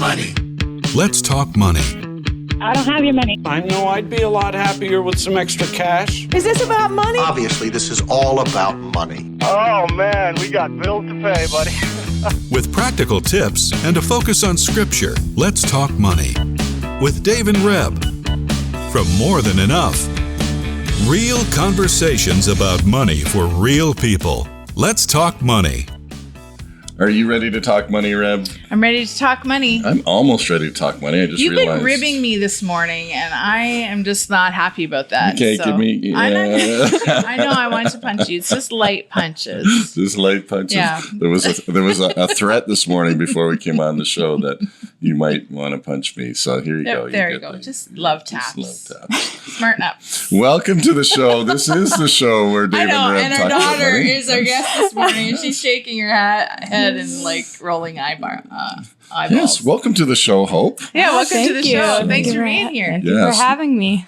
money. Let's talk money. I don't have your money. I know I'd be a lot happier with some extra cash. Is this about money? Obviously, this is all about money. Oh, man, we got bills to pay, buddy. With practical tips and a focus on scripture, let's talk money. With Dave and Reb. From More Than Enough. Real conversations about money for real people. Let's talk money. Are you ready to talk money, Reb? I'm ready to talk money. I'm almost ready to talk money. I just You've realized. been ribbing me this morning, and I am just not happy about that. Okay, so give me. I know I want to punch you. It's just light punches. Just light punches. Yeah. There was a threat this morning before we came on the show that you might want to punch me. So here you go. There you go. Just love taps. Just love taps. Smarten up. Welcome to the show. This is the show where Dave and Reb and talk our about daughter money. is our guest this morning, and she's shaking her head and like rolling eyeballs. Yes, welcome to the show, Hope. Yeah, welcome to the you. show. Thank Thanks you for for being here. Thank you Yes. for having me.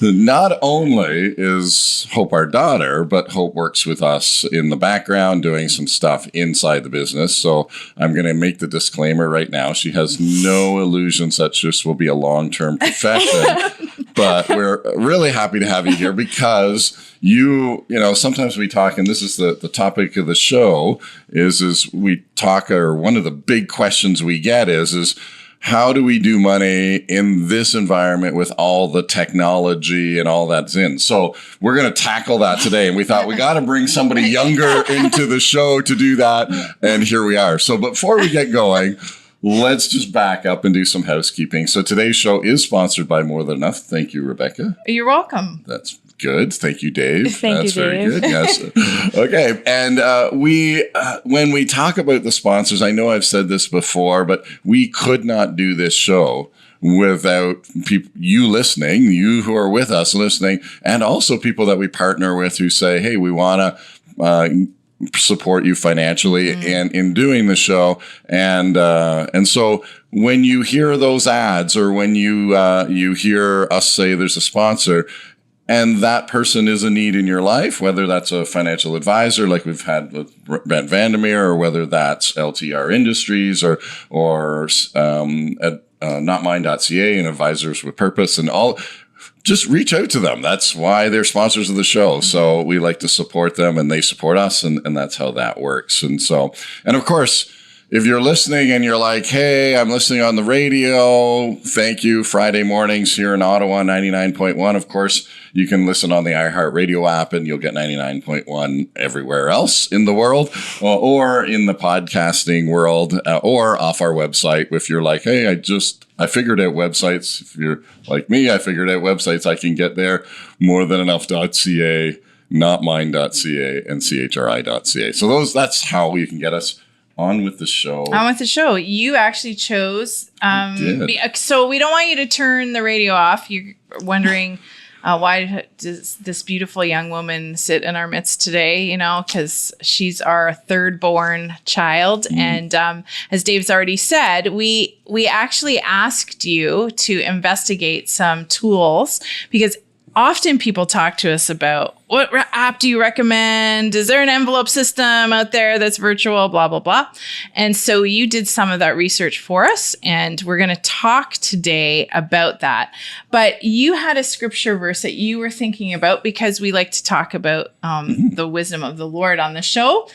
Not only is Hope our daughter, but Hope works with us in the background doing some stuff inside the business. So I'm going to make the disclaimer right now. She has no illusions that this will be a long-term profession. But we're really happy to have you here because you know, sometimes we talk, and this is the topic of the show, is we talk, or one of the big questions we get is how do we do money in this environment with all the technology and all that's in? So we're going to tackle that today. And we thought we got to bring somebody younger into the show to do that. And here we are. So before we get going, let's just back up and do some housekeeping. So today's show is sponsored by More Than Enough. Thank you, Rebecca. You're welcome. That's good. Thank you, Dave. Thank That's you, very Dave. good. Yes. Okay. And when we talk about the sponsors, I know I've said this before, but we could not do this show without you listening, you who are with us listening, and also people that we partner with who say, hey, we want to support you financially and in doing the show. And so when you hear those ads, or when you hear us say there's a sponsor, and that person is a need in your life, whether that's a financial advisor like we've had with Brent Vandermeer, or whether that's LTR Industries or notmine.ca and Advisors with Purpose and all, just reach out to them. That's why they're sponsors of the show. So we like to support them and they support us, and that's how that works. And of course, if you're listening and you're like, hey, I'm listening on the radio, thank you. Friday mornings here in Ottawa, 99.1. Of course, you can listen on the iHeartRadio app and you'll get 99.1 everywhere else in the world, or in the podcasting world, or off our website. If you're like, hey, I figured out websites. If you're like me, I figured out websites. I can get there. morethanenough.ca, notmine.ca, and chri.ca. So that's how you can get us on with the show. On with the show. You actually chose. So we don't want you to turn the radio off. You're wondering why does this beautiful young woman sit in our midst today? You know, because she's our third born child. And as Dave's already said, we actually asked you to investigate some tools, because often people talk to us about, what app do you recommend? Is there an envelope system out there that's virtual? Blah, blah, blah. And so you did some of that research for us, and we're going to talk today about that. But you had a scripture verse that you were thinking about, because we like to talk about the wisdom of the Lord on the show.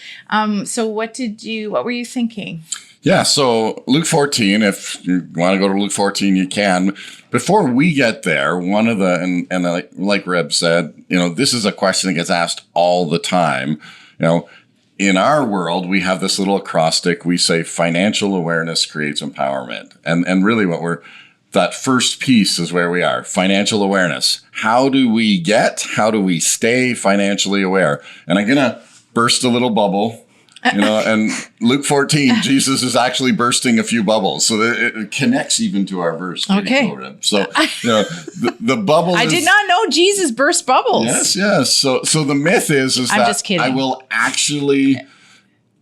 So what were you thinking? Yeah, so Luke 14, if you want to go to Luke 14, you can. Before we get there, one of the, and like Reb said, you know, this is a question that gets asked all the time. You know, in our world, we have this little acrostic. We say financial awareness creates empowerment. And really that first piece is where we are, financial awareness. How do we stay financially aware? And I'm going to burst a little bubble. You know, and Luke 14, Jesus is actually bursting a few bubbles. So it connects even to our verse. Okay. So, you know, the bubble I did not know Jesus burst bubbles. Yes. So the myth is I'm that just kidding. I will actually,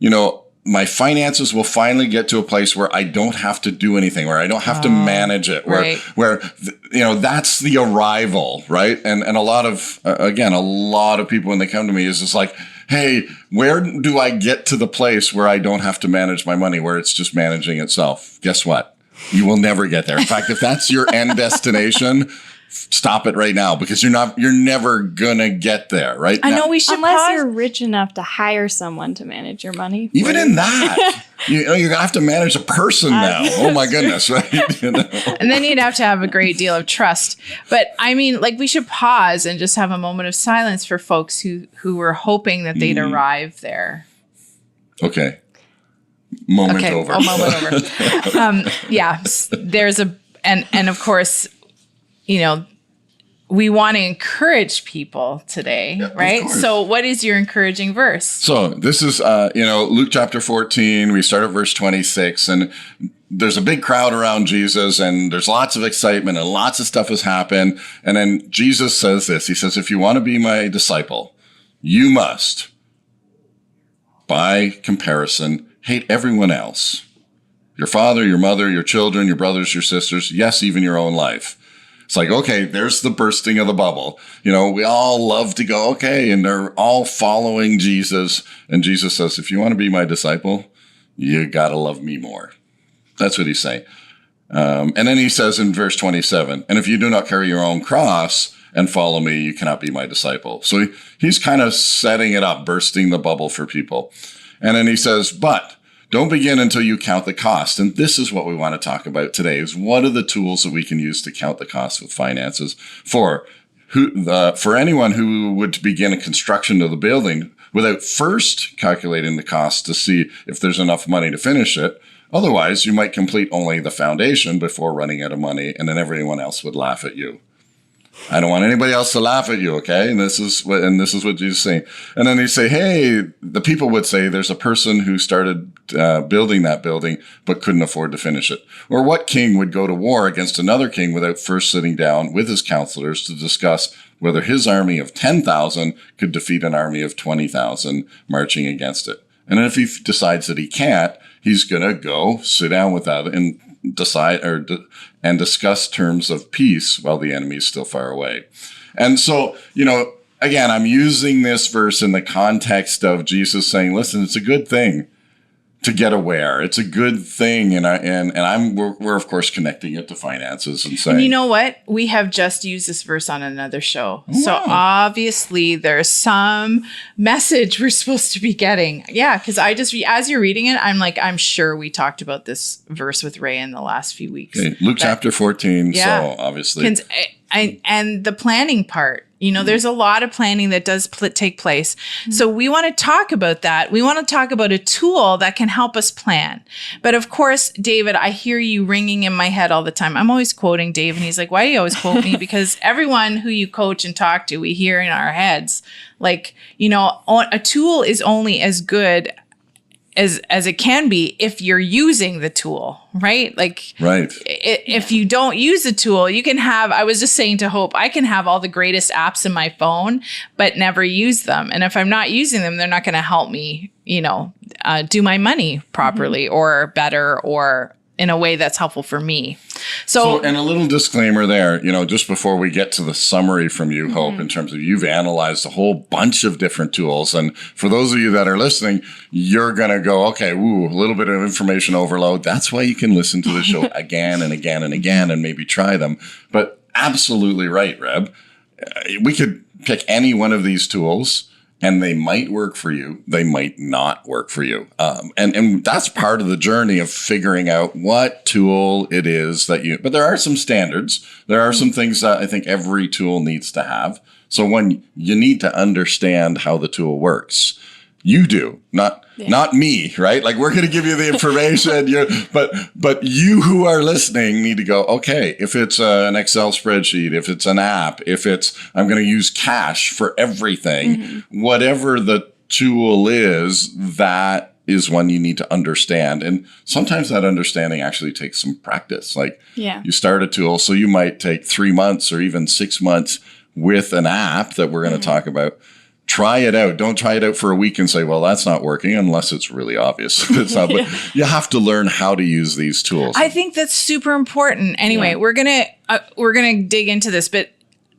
you know, my finances will finally get to a place where I don't have to do anything, where I don't have to manage it, where you know, that's the arrival, right? And a lot of, again, a lot of people when they come to me is just like, hey, where do I get to the place where I don't have to manage my money, where it's just managing itself? Guess what? You will never get there. In fact, if that's your end destination, stop it right now, because you're never gonna get there, right? I know we should unless you're rich enough to hire someone to manage your money. Even in that, you're gonna have to manage a person now. Oh my goodness, right? And then you'd have to have a great deal of trust. But I mean, like, we should pause and just have a moment of silence for folks who were hoping that they'd arrive there. Okay. Moment over. Oh, moment over. Yeah, there's and of course, we want to encourage people today, right? So what is your encouraging verse? So this is, Luke chapter 14. We start at verse 26, and there's a big crowd around Jesus, and there's lots of excitement, and lots of stuff has happened. And then Jesus says this. He says, if you want to be my disciple, you must, by comparison, hate everyone else. Your father, your mother, your children, your brothers, your sisters, yes, even your own life. It's like, okay, there's the bursting of the bubble. We all love to go, okay, and they're all following Jesus. And Jesus says, if you want to be my disciple, you got to love me more. That's what he's saying. And then he says in verse 27, and if you do not carry your own cross and follow me, you cannot be my disciple. So he's kind of setting it up, bursting the bubble for people. And then he says, but don't begin until you count the cost. And this is what we want to talk about today, is what are the tools that we can use to count the cost with finances for anyone who would begin a construction of the building without first calculating the cost to see if there's enough money to finish it. Otherwise, you might complete only the foundation before running out of money, and then everyone else would laugh at you. I don't want anybody else to laugh at you, okay? And this is what Jesus is saying. And then they say, hey, the people would say there's a person who started building that building but couldn't afford to finish it. Or what king would go to war against another king without first sitting down with his counselors to discuss whether his army of 10,000 could defeat an army of 20,000 marching against it? And if he decides that he can't, he's going to go sit down with that and decide and discuss terms of peace while the enemy is still far away. And so, again, I'm using this verse in the context of Jesus saying, listen, it's a good thing to get aware. It's a good thing. And we're of course connecting it to finances and saying, and you know what? We have just used this verse on another show. Wow. So obviously there's some message we're supposed to be getting. Yeah. Cause as you're reading it, I'm like, I'm sure we talked about this verse with Ray in the last few weeks. Okay. Luke chapter 14. Yeah. So obviously. And the planning part, there's a lot of planning that does take place. Mm-hmm. So we want to talk about that. We want to talk about a tool that can help us plan. But of course, David, I hear you ringing in my head all the time. I'm always quoting Dave, and he's like, why do you always quote me? Because everyone who you coach and talk to, we hear in our heads, like, a tool is only as good as it can be if you're using the tool, right? Like, right. If you don't use the tool, you can have, I was just saying to Hope, I can have all the greatest apps in my phone, but never use them. And if I'm not using them, they're not going to help me, do my money properly or better or in a way that's helpful for me. So, and a little disclaimer there, just before we get to the summary from you, Hope, in terms of you've analyzed a whole bunch of different tools. And for those of you that are listening, you're going to go, okay, a little bit of information overload. That's why you can listen to the show again and again and again and maybe try them. But absolutely right, Reb. We could pick any one of these tools, and they might work for you. They might not work for you. And that's part of the journey of figuring out what tool it is but there are some standards. There are some things that I think every tool needs to have. So when you need to understand how the tool works, you do, not me, right? Like, we're going to give you the information, but you who are listening need to go, okay, if it's an Excel spreadsheet, if it's an app, I'm going to use cash for everything, whatever the tool is, that is one you need to understand. And sometimes that understanding actually takes some practice. Like, you start a tool, so you might take 3 months or even 6 months with an app that we're going to talk about. Try it out. Don't try it out for a week and say, well, that's not working, unless it's really obvious. It's not, but you have to learn how to use these tools. I think that's super important. Anyway, we're going to dig into this, but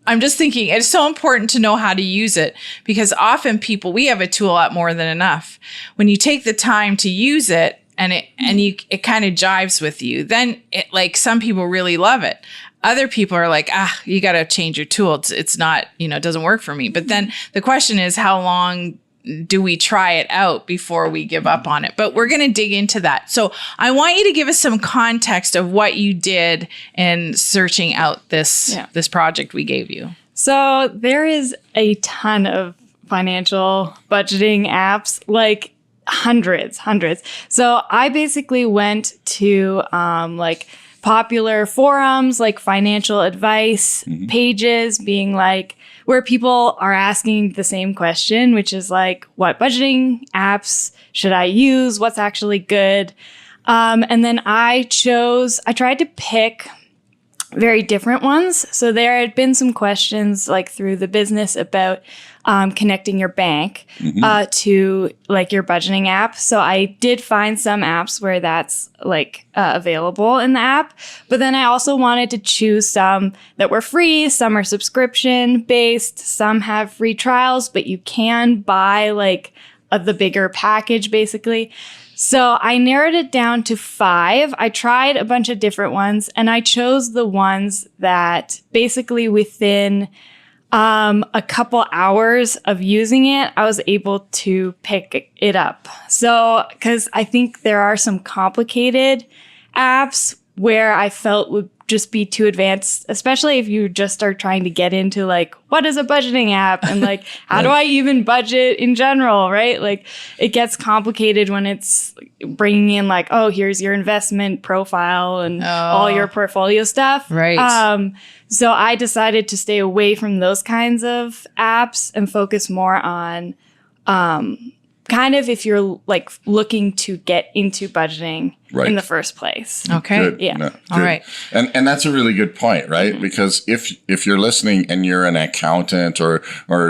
I'm just thinking it's so important to know how to use it, because often we have a tool at more than enough. When you take the time to use it, and it kind of jives with you, then it, like, some people really love it. Other people are like, you got to change your tool. It's not, it doesn't work for me. But then the question is, how long do we try it out before we give up on it? But we're going to dig into that. So I want you to give us some context of what you did in searching out this project we gave you. So there is a ton of financial budgeting apps, like hundreds. So I basically went to like popular forums, like financial advice pages, being like, where people are asking the same question, which is like, what budgeting apps should I use? What's actually good? And then I tried to pick very different ones. So there had been some questions like through the business about connecting your bank to like your budgeting app. So I did find some apps where that's like available in the app. But then I also wanted to choose some that were free. Some are subscription based. Some have free trials, but you can buy like the bigger package basically. So I narrowed it down to 5. I tried a bunch of different ones, and I chose the ones that basically within a couple hours of using it, I was able to pick it up. So, because I think there are some complicated apps where I felt would just be too advanced, especially if you just start trying to get into like, what is a budgeting app? And like, how do I even budget in general, right? Like, it gets complicated when it's bringing in like, oh, here's your investment profile and all your portfolio stuff. Right. So I decided to stay away from those kinds of apps and focus more on kind of if you're like looking to get into budgeting in the first place. Okay. Good. Yeah. No, all right. And that's a really good point, right? Because if you're listening and you're an accountant or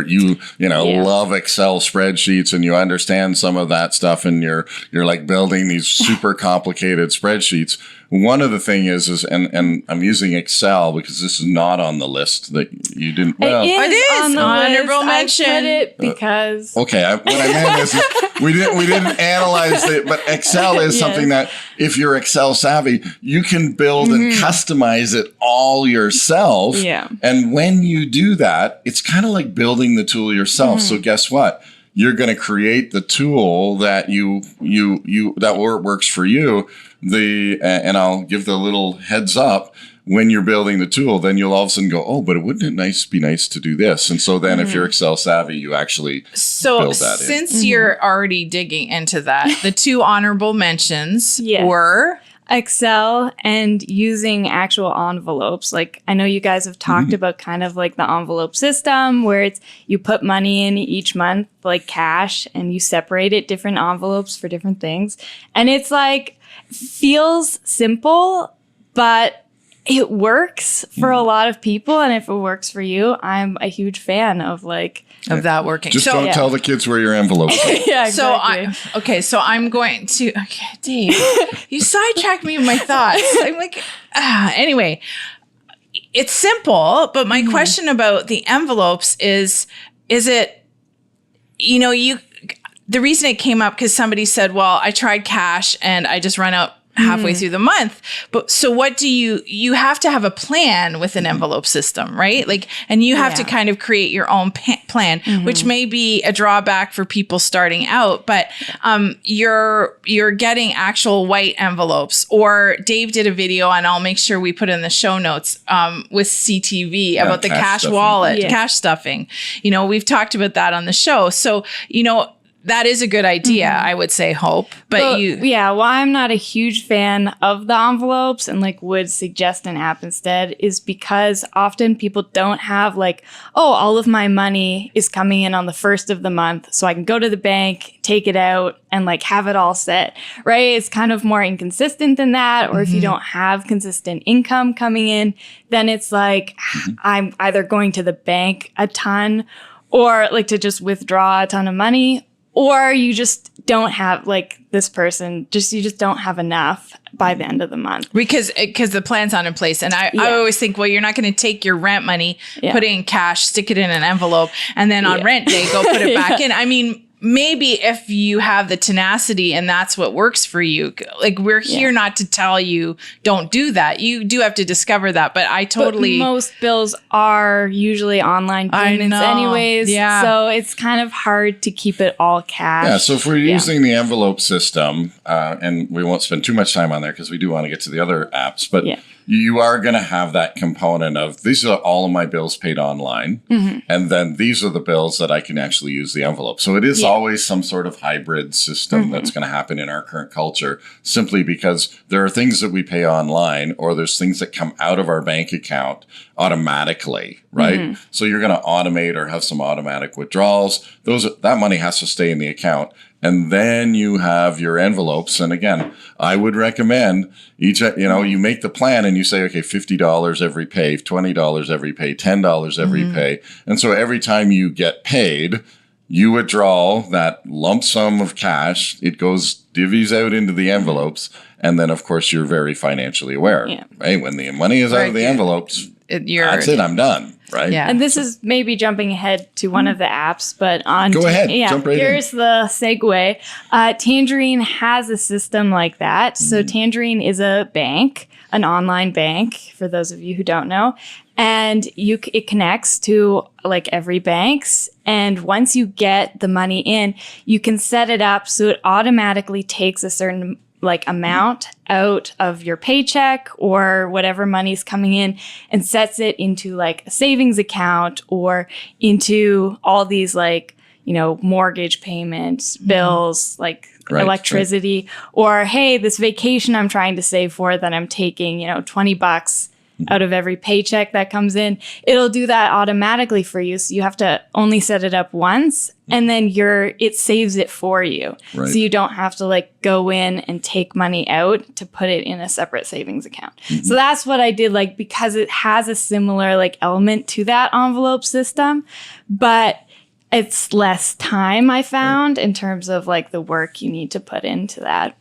you love Excel spreadsheets and you understand some of that stuff and you're like building these super complicated spreadsheets, one of the thing is and I'm using Excel because this is not on the list that you didn't. Well, it is on the honorable list. mention. I put it because okay. What I meant is we didn't analyze it, but Excel is something that if you're Excel savvy, you can build and customize it all yourself. Yeah. And when you do that, it's kind of like building the tool yourself. So guess what? You're going to create the tool that that works for you. And I'll give the little heads up when you're building the tool, then you'll all of a sudden go, oh, but wouldn't it be nice to do this? And so then if you're Excel savvy, you actually build that in. Since you're already digging into that, the 2 honorable mentions were Excel and using actual envelopes. Like, I know you guys have talked about kind of like the envelope system where it's you put money in each month, like cash, and you separate it different envelopes for different things. And it's like, feels simple, but it works for a lot of people. And if it works for you, I'm a huge fan of that working. Just don't tell the kids where your envelope is. yeah, exactly. So I'm going to, Dave, you sidetracked me with my thoughts. I'm like, anyway, it's simple, but my question about the envelopes is it, the reason it came up because somebody said, well, I tried cash and I just run out halfway through the month. But so what do you have to have a plan with an envelope system, right? Like, and you have to kind of create your own plan, which may be a drawback for people starting out, but you're getting actual white envelopes. Or Dave did a video, and I'll make sure we put in the show notes with CTV about the cash stuffing. Wallet, cash stuffing. We've talked about that on the show. So, that is a good idea, I would say, Hope. But I'm not a huge fan of the envelopes and would suggest an app instead is because often people don't have all of my money is coming in on the 1st of the month, so I can go to the bank, take it out, and have it all set, right? It's kind of more inconsistent than that. Or if you don't have consistent income coming in, then it's I'm either going to the bank a ton or to just withdraw a ton of money. Or you just don't have this person, you just don't have enough by the end of the month. Because the plan's not in place. And I always think, well, you're not going to take your rent money, put it in cash, stick it in an envelope, and then on rent day, go put it back in. I mean, maybe if you have the tenacity and that's what works for you, like we're here not to tell you don't do that. You do have to discover that. But I totally. But most bills are usually online payments anyways. Yeah. So it's kind of hard to keep it all cash. Yeah, so if we're using the envelope system, and we won't spend too much time on there because we do want to get to the other apps, but you are going to have that component of these are all of my bills paid online, and then these are the bills that I can actually use the envelope. So it is always some sort of hybrid system that's going to happen in our current culture, simply because there are things that we pay online or there's things that come out of our bank account automatically, right? So you're going to automate or have some automatic withdrawals. That money has to stay in the account. And then you have your envelopes. And again, I would recommend you make the plan and you say, okay, $50 every pay, $20 every pay, $10 every pay. And so every time you get paid, you withdraw that lump sum of cash. It divvies out into the envelopes. And then, of course, you're very financially aware, right? When the money is out of the envelopes, that's it, I'm done. Right. Yeah. And this is maybe jumping ahead to one of the apps, but go ahead. Jump right here's the segue. Tangerine has a system like that. So Tangerine is a bank, an online bank, for those of you who don't know. And it connects to like every bank's. And once you get the money in, you can set it up so it automatically takes a certain amount out of your paycheck or whatever money's coming in and sets it into like a savings account or into all these mortgage payments, bills, electricity, or hey, this vacation I'm trying to save for that I'm taking, $20 out of every paycheck that comes in. It'll do that automatically for you. So you have to only set it up once and then it saves it for you. Right. So you don't have to go in and take money out to put it in a separate savings account. So that's what I did, because it has a similar element to that envelope system, but it's less time I found in terms of the work you need to put into that.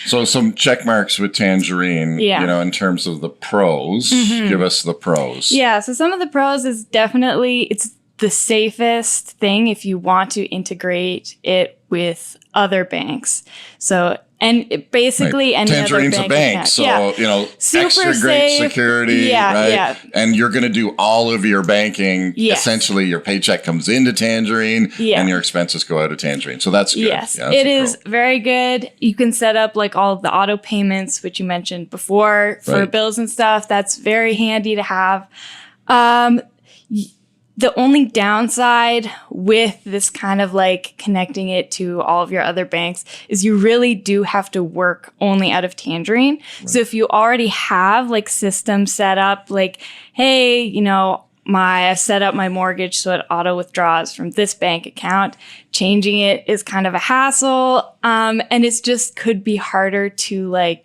So some check marks with Tangerine, in terms of the pros. Give us the pros. Yeah, so some of the pros is definitely it's the safest thing if you want to integrate it with other banks. So and basically any Tangerine's other a bank, so super extra great safe security, right? And you're going to do all of your banking. Essentially, your paycheck comes into Tangerine, and your expenses go out of Tangerine. So that's good. Yes, it is very good. You can set up all of the auto payments, which you mentioned before, for bills and stuff. That's very handy to have. The only downside with this kind of connecting it to all of your other banks is you really do have to work only out of Tangerine. Right. So if you already have systems set up, hey, I've set up my mortgage so it auto withdraws from this bank account. Changing it is kind of a hassle. And it's just could be harder to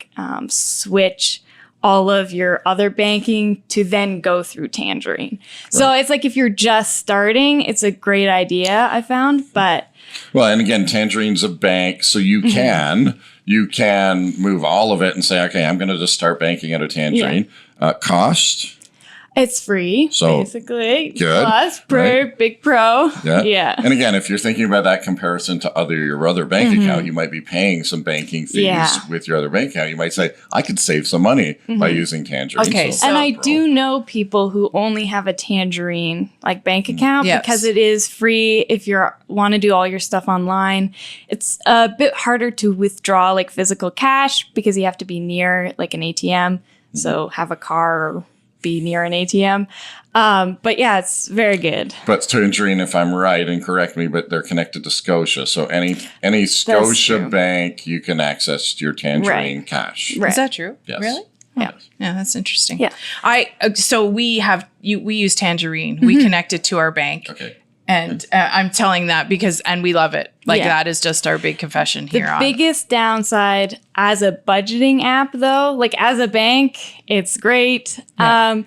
switch all of your other banking to then go through Tangerine. Right. So it's if you're just starting, it's a great idea, I found, but. Well, and again, Tangerine's a bank, so you can move all of it and say, okay, I'm going to just start banking out of Tangerine. Cost? It's free, so basically. Good. Plus, big pro. Yeah. And again, if you're thinking about that comparison to your other bank account, you might be paying some banking fees with your other bank account. You might say, I could save some money by using Tangerine. Okay. And I do know people who only have a Tangerine bank account because it is free if you want to do all your stuff online. It's a bit harder to withdraw physical cash because you have to be near an ATM. So have a car or be near an ATM. But yeah, it's very good. But Tangerine, if I'm right, and correct me, but they're connected to Scotia. So any Scotia bank, you can access your Tangerine cash. Right. Is that true? Yes. Really? Yeah. Yeah, that's interesting. Yeah. So we use Tangerine. We connect it to our bank. Okay. And I'm telling that and we love it. That is just our big confession here. The biggest downside as a budgeting app, though, as a bank, it's great. Yeah.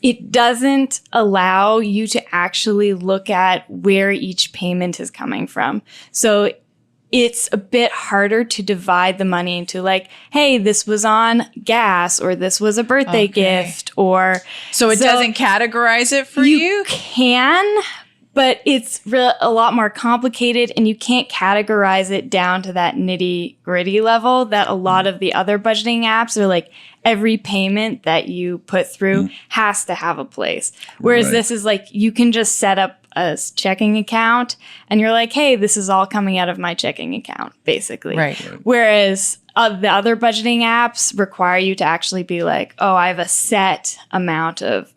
It doesn't allow you to actually look at where each payment is coming from. So it's a bit harder to divide the money into hey, this was on gas or this was a birthday gift or. So it doesn't categorize it for you? You can. but it's a lot more complicated, and you can't categorize it down to that nitty gritty level that a lot of the other budgeting apps are like every payment that you put through has to have a place. Whereas this is like, you can just set up a checking account and you're like, hey, this is all coming out of my checking account, basically. Right. Whereas the other budgeting apps require you to actually be like, oh, I have a set amount of,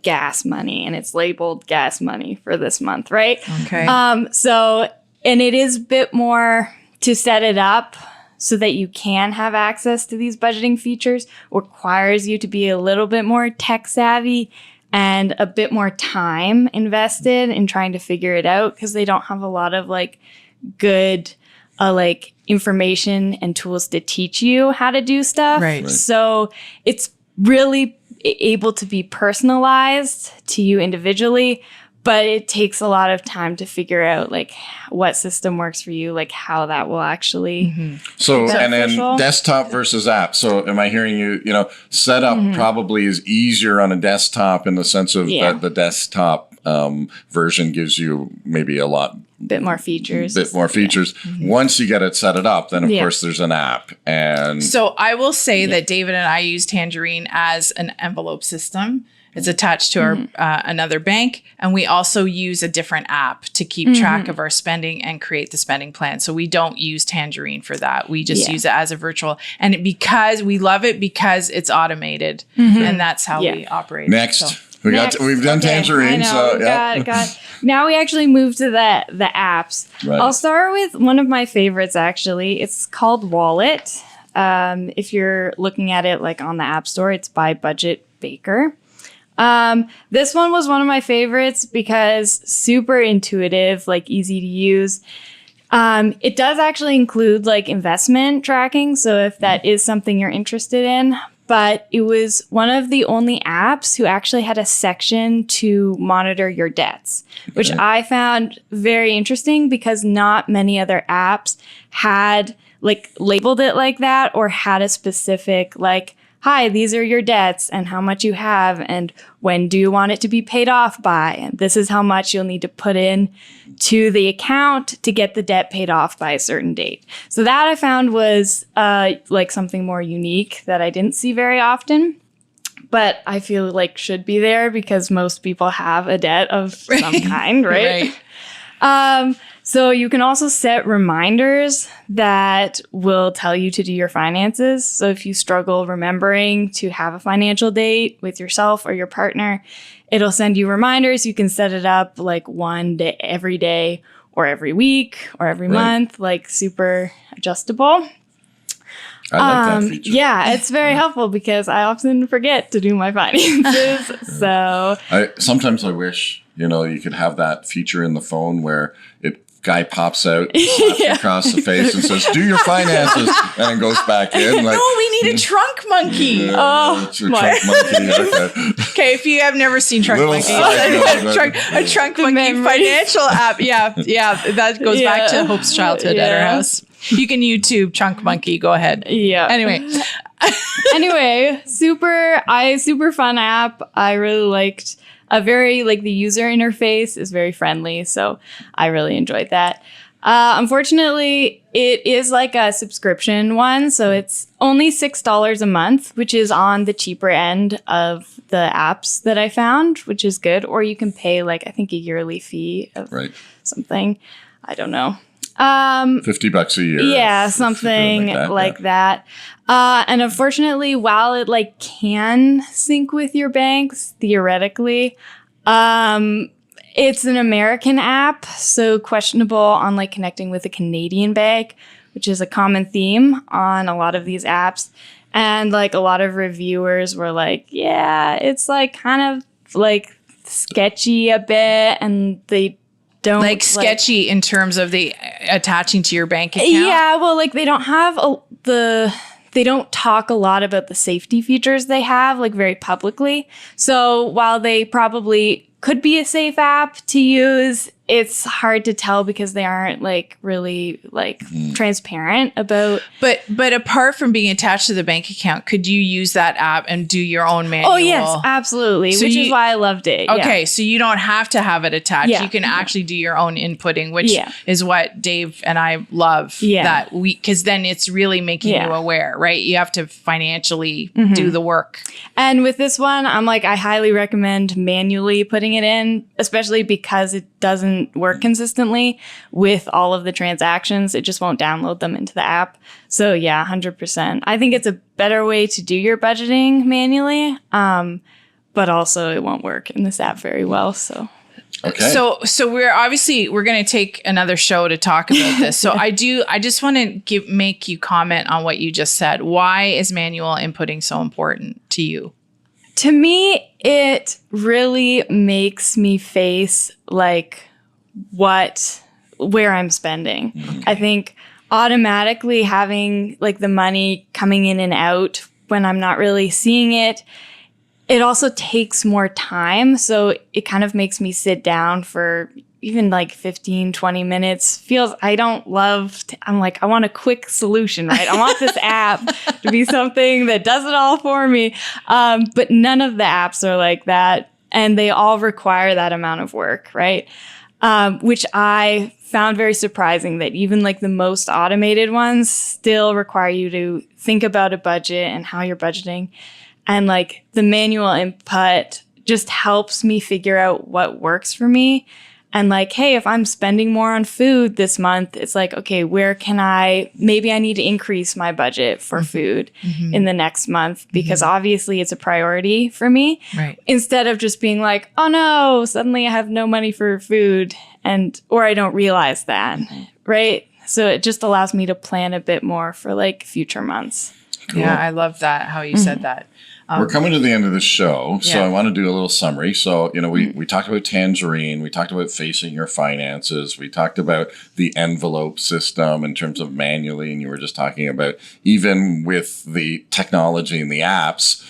gas money, and it's labeled gas money for this month, right? Okay. So, and it is a bit more to set it up so that you can have access to these budgeting features, requires you to be a little bit more tech savvy and a bit more time invested in trying to figure it out, because they don't have a lot of like good information and tools to teach you how to do stuff. Right. So it's really able to be personalized to you individually, but it takes a lot of time to figure out like what system works for you, like how that will actually. So, and beneficial. then desktop versus app. So am I hearing you, setup probably is easier on a desktop in the sense of that the desktop version gives you maybe a bit more features. Once you get it set it up, then of course there's an app. And so I will say that David and I use Tangerine as an envelope system. It's attached to our another bank, and we also use a different app to keep track of our spending and create the spending plan. So we don't use Tangerine for that. We just use it as a virtual, and because we love it because it's automated, and that's how we operate. Next. So. We've done Tangerine. So got. Now we actually move to the apps. Right. I'll start with one of my favorites. Actually, it's called Wallet. If you're looking at it like on the App Store, it's by Budget Baker. This one was one of my favorites because super intuitive, like easy to use. It does actually include like investment tracking. So if that is something you're interested in, but it was one of the only apps who actually had a section to monitor your debts, which I found very interesting because not many other apps had like labeled it like that or had a specific like, hi, these are your debts and how much you have and when do you want it to be paid off by? And this is how much you'll need to put in to the account to get the debt paid off by a certain date. So that I found was like something more unique that I didn't see very often, but I feel like should be there because most people have a debt of some kind, right? So you can also set reminders that will tell you to do your finances. So if you struggle remembering to have a financial date with yourself or your partner, it'll send you reminders. You can set it up like one day, every day or every week or every month, like super adjustable. I like that feature. Yeah, it's very helpful because I often forget to do my finances. So sometimes I wish, you could have that feature in the phone where guy pops out, slaps you across the face and says, do your finances, and then goes back in. Like, No, we need a trunk monkey. It's your trunk monkey. Okay, if you have never seen Trunk Little Monkey, side a Trunk Monkey financial app. Yeah, that goes back to Hope's childhood at her house. You can YouTube Trunk Monkey. Go ahead. Yeah. Anyway, super fun app. I really liked. The user interface is very friendly, so I really enjoyed that. Unfortunately, it is like a subscription one, so it's only $6 a month, which is on the cheaper end of the apps that I found, which is good. Or you can pay like, I think a yearly fee of something. I don't know. $50 a year. Yeah, something like that. And unfortunately, while it like can sync with your banks, theoretically, it's an American app, so questionable on like connecting with a Canadian bank, which is a common theme on a lot of these apps. And like a lot of reviewers were like, yeah, it's like kind of like sketchy a bit, and they don't like sketchy in terms of the attaching to your bank account. Yeah, well, like they don't have they don't talk a lot about the safety features they have like very publicly. So while they probably could be a safe app to use. It's hard to tell because they aren't like really like transparent about. But apart from being attached to the bank account, could you use that app and do your own manual? Oh yes, absolutely. So which is why I loved it. Okay, so you don't have to have it attached. Yeah. You can actually do your own inputting, which is what Dave and I love. That we, because then it's really making you aware, right? You have to financially do the work. And with this one, I'm like, I highly recommend manually putting it in, especially because it doesn't work consistently with all of the transactions. It just won't download them into the app. So yeah, 100%. I think it's a better way to do your budgeting manually, but also it won't work in this app very well. So. Okay. So we're going to take another show to talk about this. So I just want to make you comment on what you just said. Why is manual inputting so important to you? To me, it really makes me face like where I'm spending. Okay. I think automatically having like the money coming in and out when I'm not really seeing it, it also takes more time. So it kind of makes me sit down for even like 15, 20 minutes. I'm like, I want a quick solution, right? I want this app to be something that does it all for me. But none of the apps are like that. And they all require that amount of work, right? Which I found very surprising that even like the most automated ones still require you to think about a budget and how you're budgeting. And like the manual input just helps me figure out what works for me. And like, hey, if I'm spending more on food this month, it's like, okay, maybe I need to increase my budget for food in the next month because obviously it's a priority for me. Right. Instead of just being like, oh no, suddenly I have no money for food or I don't realize that. Right. So it just allows me to plan a bit more for like future months. Cool. Yeah, I love that, how you said that. We're coming to the end of the show, so I want to do a little summary. So, we talked about Tangerine. We talked about facing your finances. We talked about the envelope system in terms of manually, and you were just talking about even with the technology and the apps,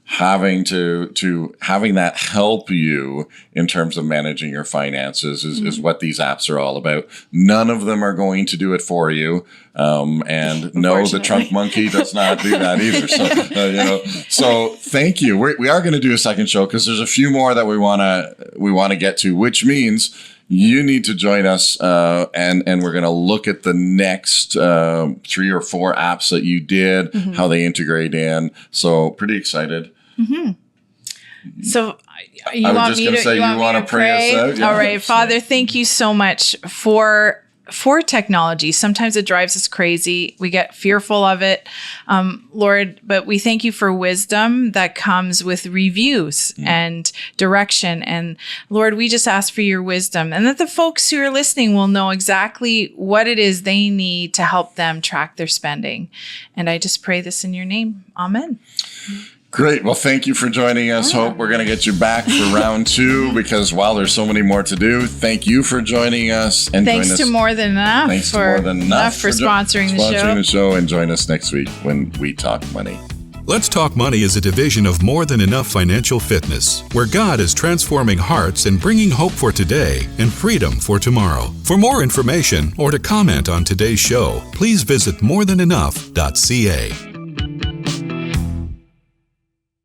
having that help you in terms of managing your finances is what these apps are all about. None of them are going to do it for you. And no, the trunk monkey does not do that either. So, so thank you. We are going to do a second show because there's a few more that we want to get to, which means you need to join us, and we're going to look at the next 3 or 4 apps that you did, how they integrate in. So pretty excited. So you I was want just me going to say, you want to pray us out? Yeah. All right, Father, thank you so much for technology. Sometimes it drives us crazy. We get fearful of it, Lord, but we thank you for wisdom that comes with reviews and direction. And Lord, we just ask for your wisdom and that the folks who are listening will know exactly what it is they need to help them track their spending. And I just pray this in your name. Amen. Great. Well, thank you for joining us. Hope we're going to get you back for round 2 because while there's so many more to do, thank you for joining us. And thanks to More Than Enough. Thanks to More Than Enough for sponsoring the show. And join us next week when we talk money. Let's Talk Money is a division of More Than Enough Financial Fitness, where God is transforming hearts and bringing hope for today and freedom for tomorrow. For more information or to comment on today's show, please visit morethanenough.ca.